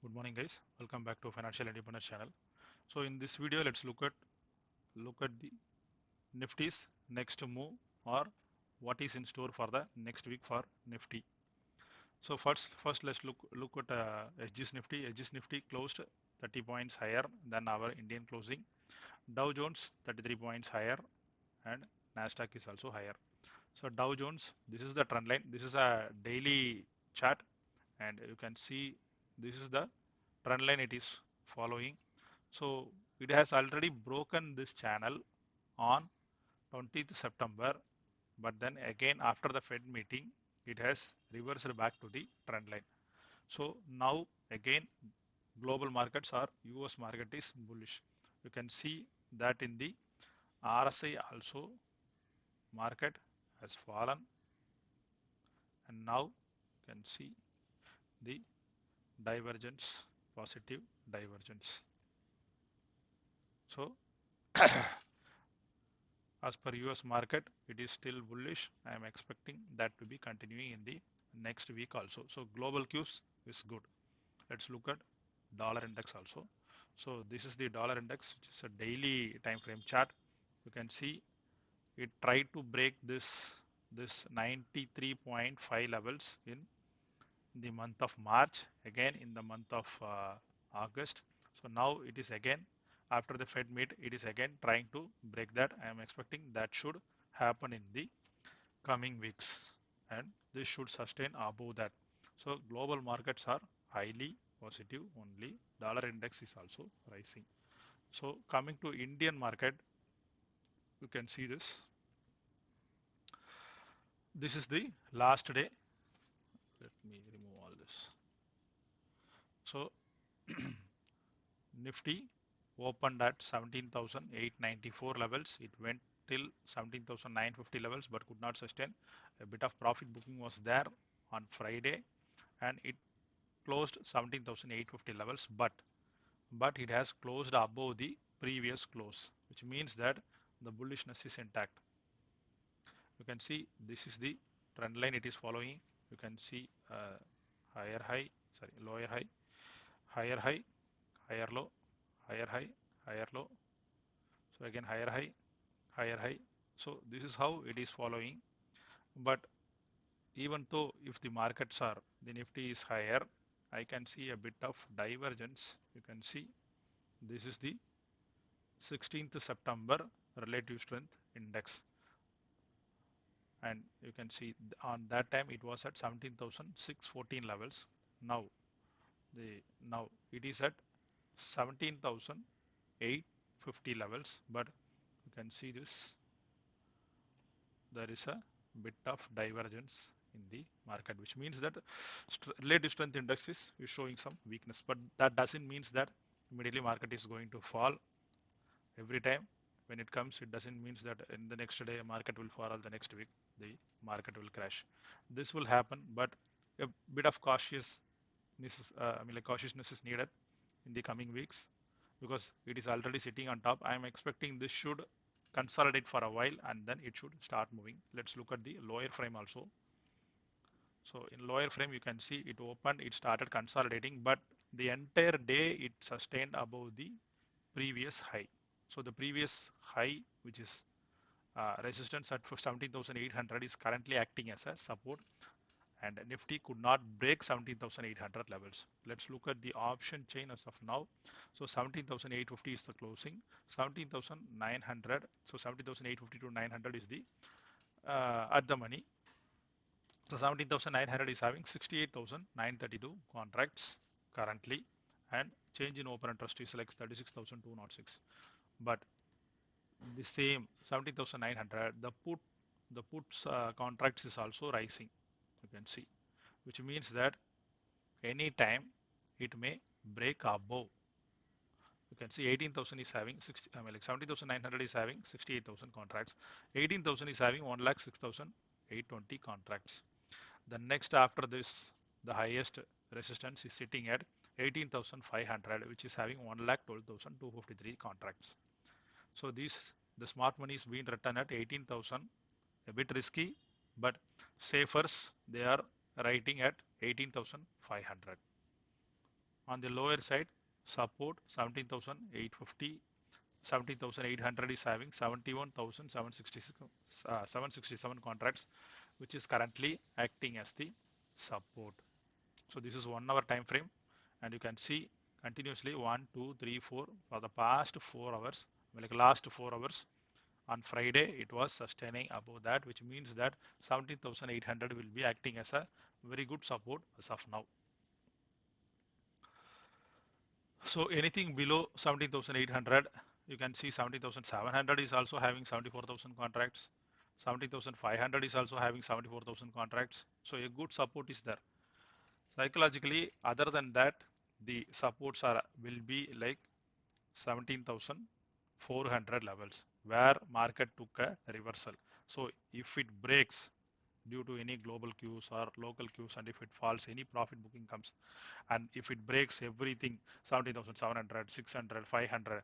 Good morning, guys. Welcome back to Financial Independence channel. So in this video, let's look at the Nifty's next move or what is in store for the next week for Nifty. So first let's look at SG's Nifty. SG's Nifty closed 30 points higher than our Indian closing. Dow Jones 33 points higher and Nasdaq is also higher. So Dow Jones, this is the trend line. This is a daily chart, and you can see this is the trend line it is following. So it has already broken this channel on 20th September, but then again after the Fed meeting, it has reversed back to the trend line. So now again global markets or US market is bullish. You can see that in the RSI also market has fallen, and now you can see the divergence, positive divergence. So as per US market, it is still bullish. I am expecting that to be continuing in the next week also. So global cues is good. Let's look at dollar index also. So this is the dollar index, which is a daily time frame chart. You can see it tried to break this 93.5 levels in the month of March, again in the month of August. So now it is again after the Fed meet, it is again trying to break that. I am expecting that should happen in the coming weeks, and this should sustain above that. So global markets are highly positive only. Dollar index is also rising. So coming to Indian market, you can see this. This is the last day. Let me remove all this. So Nifty opened at 17,894 levels. It went till 17,950 levels but could not sustain. A bit of profit booking was there on Friday, and it closed 17,850 levels, but it has closed above the previous close, which means that the bullishness is intact. You can see this is the trend line it is following. You can see higher high, sorry, lower high, higher high, higher low, higher high, higher low. So again higher high, higher high. So this is how it is following. But even though if the markets are, the Nifty is higher, I can see a bit of divergence. You can see this is the 16th September relative strength index, and you can see on that time it was at 17,614 levels. Now the now it is at 17,850 levels, but you can see this, there is a bit of divergence in the market, which means that relative strength index is showing some weakness, but that doesn't mean that immediately market is going to fall every time when it comes. It doesn't mean that in the next day market will fall, or the next week the market will crash. This will happen, but a bit of cautiousness is needed in the coming weeks, because it is already sitting on top. I am expecting this should consolidate for a while and then it should start moving. Let's look at the lower frame also. So in lower frame, you can see it opened, it started consolidating, but the entire day it sustained above the previous high. So the previous high, which is resistance at 17,800, is currently acting as a support, and Nifty could not break 17,800 levels. Let's look at the option chain as of now. So 17,850 is the closing, 17,900. So 17,850 to 900 is the at the money. So 17,900 is having 68,932 contracts currently, and change in open interest is like 36,206. But the same 17,900, the puts contracts is also rising. You can see, which means that anytime it may break above. You can see 18,000 is having 60, like 70,900 is having 68,000 contracts. 18,000 is having 1,06,820 contracts. The next after this, the highest resistance is sitting at 18,500, which is having 1,12,253 contracts. So the smart money is being written at 18,000, a bit risky, but safers they are writing at 18,500. On the lower side, support 17,850, 17,800 is having 71,767 contracts, which is currently acting as the support. So this is 1 hour time frame, and you can see continuously 1, 2, 3, 4 for the past 4 hours, like last 4 hours. On Friday, it was sustaining above that, which means that 17,800 will be acting as a very good support as of now. So anything below 17,800, you can see 17,700 is also having 74,000 contracts. 17,500 is also having 74,000 contracts. So a good support is there. Psychologically, other than that, the supports are will be like 17,400 levels where market took a reversal. So if it breaks due to any global cues or local cues, and if it falls, any profit booking comes, and if it breaks everything 17,700, 600, 500,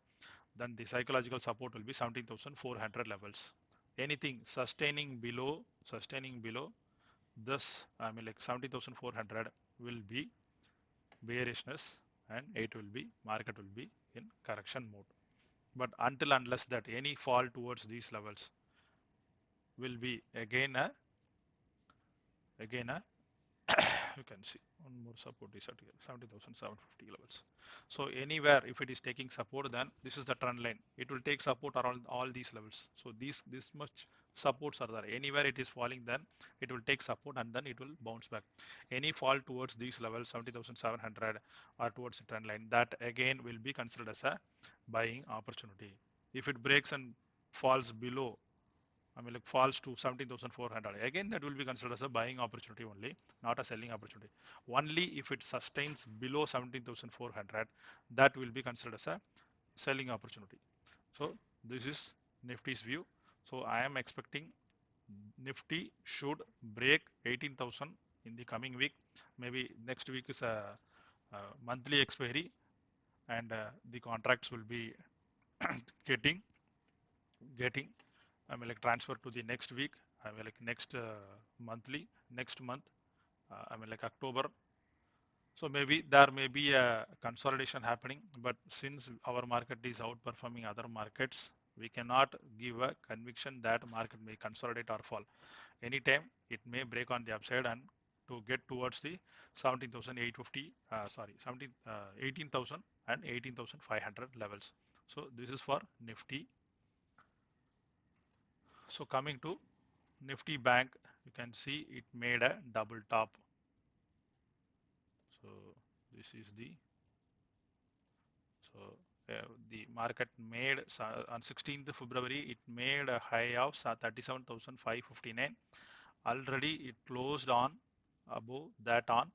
then the psychological support will be 17,400 levels. Anything sustaining below this, I mean like 17,400 will be bearishness, and it will be market will be in correction mode. But until unless that any fall towards these levels will be again a you can see one more support is at here 70,750 levels. So anywhere if it is taking support, then this is the trend line, it will take support around all these levels. So this much supports are there. Anywhere it is falling, then it will take support and then it will bounce back. Any fall towards these levels 70,700 or towards the trend line, that again will be considered as a buying opportunity. If it breaks and falls below, I mean, like falls to 17,400. Again, that will be considered as a buying opportunity only, not a selling opportunity. Only if it sustains below 17,400, that will be considered as a selling opportunity. So this is Nifty's view. So I am expecting Nifty should break 18,000 in the coming week. Maybe next week is a monthly expiry, and the contracts will be getting getting I mean like transfer to the next week. I mean like next next month. I mean like October. So maybe there may be a consolidation happening, but since our market is outperforming other markets, we cannot give a conviction that market may consolidate or fall. Anytime it may break on the upside and to get towards the 17,850, sorry, 18,000 and 18,500 levels. So this is for Nifty. So coming to Nifty Bank, you can see it made a double top. So this is so the market made on 16th February, it made a high of 37,559. Already it closed on above that on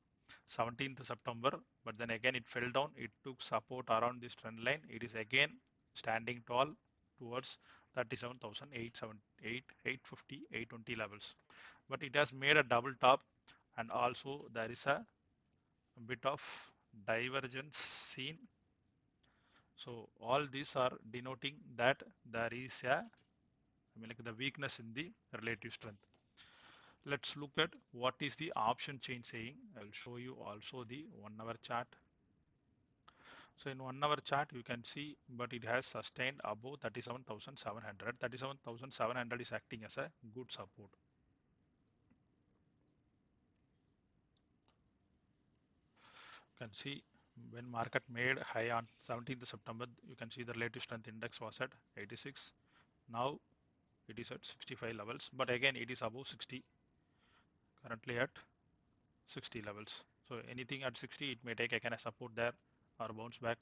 17th September, but then again it fell down. It took support around this trend line. It is again standing tall towards 37,850, 820 levels. But it has made a double top, and also there is a bit of divergence seen. So all these are denoting that there is I mean like the weakness in the relative strength. Let's look at what is the option chain saying. I'll show you also the 1 hour chart. So in 1 hour chart, you can see, but it has sustained above 37,700. 37,700 is acting as a good support. You can see when market made high on 17th September, you can see the relative strength index was at 86. Now it is at 65 levels, but again it is above 60, currently at 60 levels. So anything at 60, it may take again a support there or bounce back,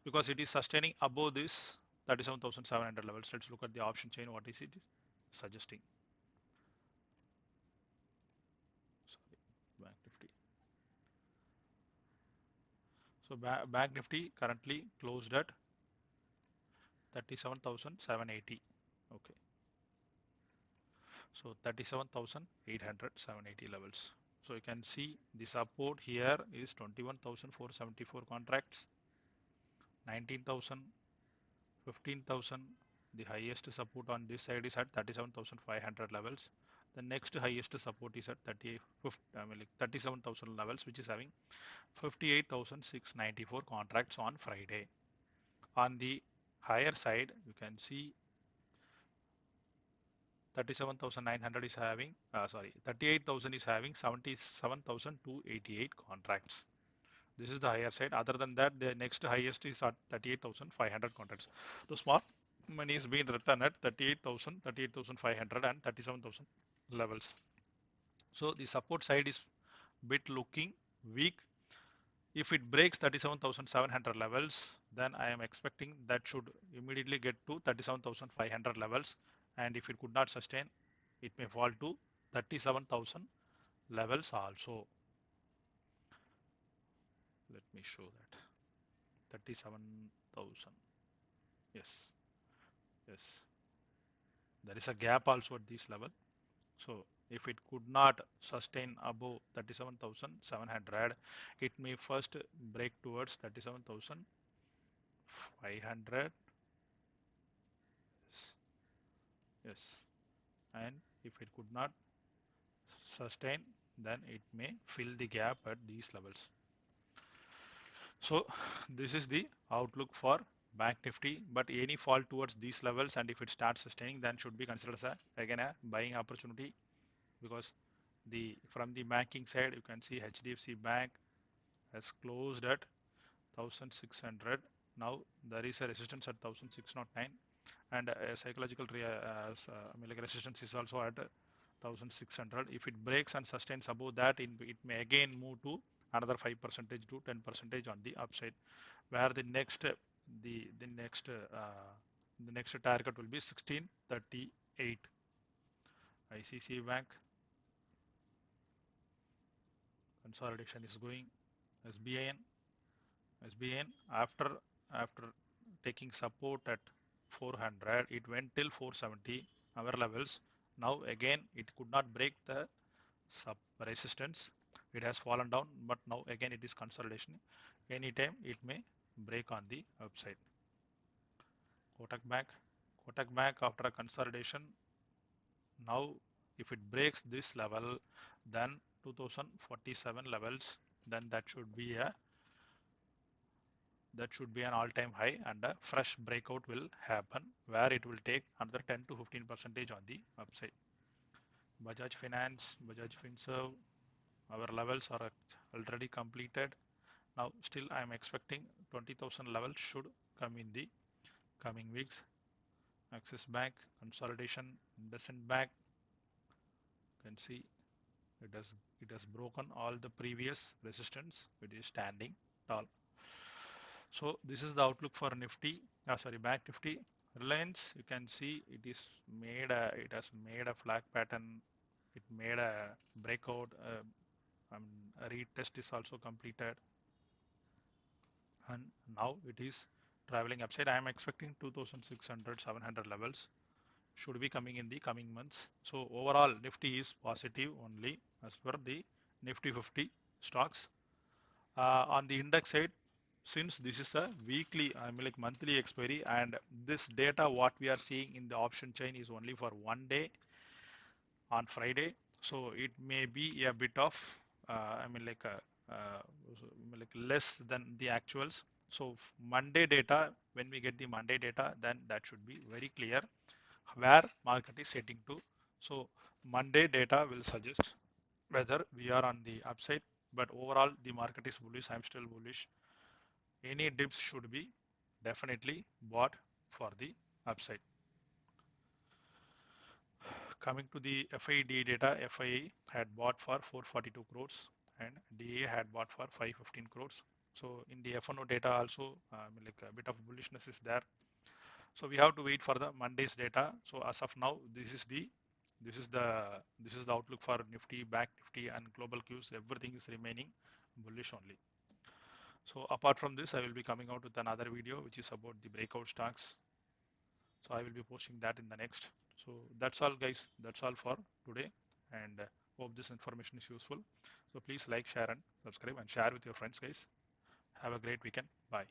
because it is sustaining above this 37,700 levels. Let's look at the option chain. What is it is suggesting? Sorry, Bank Nifty. So Bank Nifty currently closed at 37,780. Okay. So 37,800, 780 levels. So you can see the support here is 21,474 contracts, 19,000, 15,000. The highest support on this side is at 37,500 levels. The next highest support is at 37,000 levels, which is having 58,694 contracts on Friday. On the higher side, you can see 37,900 is having, 38,000 is having 77,288 contracts. This is the higher side. Other than that, the next highest is at 38,500 contracts. The smart money is being written at 38,000, 38,500 and 37,000 levels. So the support side is bit looking weak. If it breaks 37,700 levels, then I am expecting that should immediately get to 37,500 levels. And if it could not sustain, it may fall to 37,000 levels also. Let me show that. 37,000. Yes, yes. There is a gap also at this level. So if it could not sustain above 37,700, it may first break towards 37,500. Yes. And if it could not sustain, then it may fill the gap at these levels. So this is the outlook for Bank Nifty, but any fall towards these levels, and if it starts sustaining, then should be considered as again a buying opportunity, because from the banking side, you can see HDFC Bank has closed at 1,600. Now there is a resistance at 1,609, and a psychological like resistance is also at 1,600. If it breaks and sustains above that, it may again move to another 5% to 10% on the upside, where the next target will be 1638. ICICI Bank consolidation is going. SBN after taking support at 400, it went till 470 our levels. Now again it could not break the sub resistance. It has fallen down, but now again it is consolidation. Anytime it may break on the upside. Kotak Bank after a consolidation, now if it breaks this level, then 2047 levels, then that should be an all-time high, and a fresh breakout will happen where it will take another 10 to 15% on the upside. Bajaj Finance, Bajaj Finserv, our levels are already completed. Now still I am expecting 20,000 levels should come in the coming weeks. Axis Bank consolidation, IndusInd Bank, you can see it has broken all the previous resistance. It is standing tall. So this is the outlook for Nifty. Bank Nifty. Reliance, you can see it has made a flag pattern. It made a breakout. A retest is also completed, and now it is traveling upside. I am expecting 2,600, 700 levels should be coming in the coming months. So overall, Nifty is positive only as per the Nifty 50 stocks. On the index side, since this is a monthly expiry, and this data what we are seeing in the option chain is only for one day on Friday, so it may be a bit of less than the actuals. So Monday data, when we get the Monday data, then that should be very clear where market is heading to. So Monday data will suggest whether we are on the upside, but overall the market is bullish. I'm still bullish. Any dips should be definitely bought for the upside. Coming to the FID data, FIA had bought for 442 crores and DA had bought for 515 crores. So in the FNO data also, a bit of bullishness is there. So we have to wait for the Monday's data. So as of now, this is the outlook for Nifty, Bank Nifty, and global Qs. Everything is remaining bullish only. So apart from this, I will be coming out with another video which is about the breakout stocks. So I will be posting that in the next. So that's all, guys. That's all for today, and hope this information is useful. So please like, share, and subscribe, and share with your friends, guys. Have a great weekend. Bye.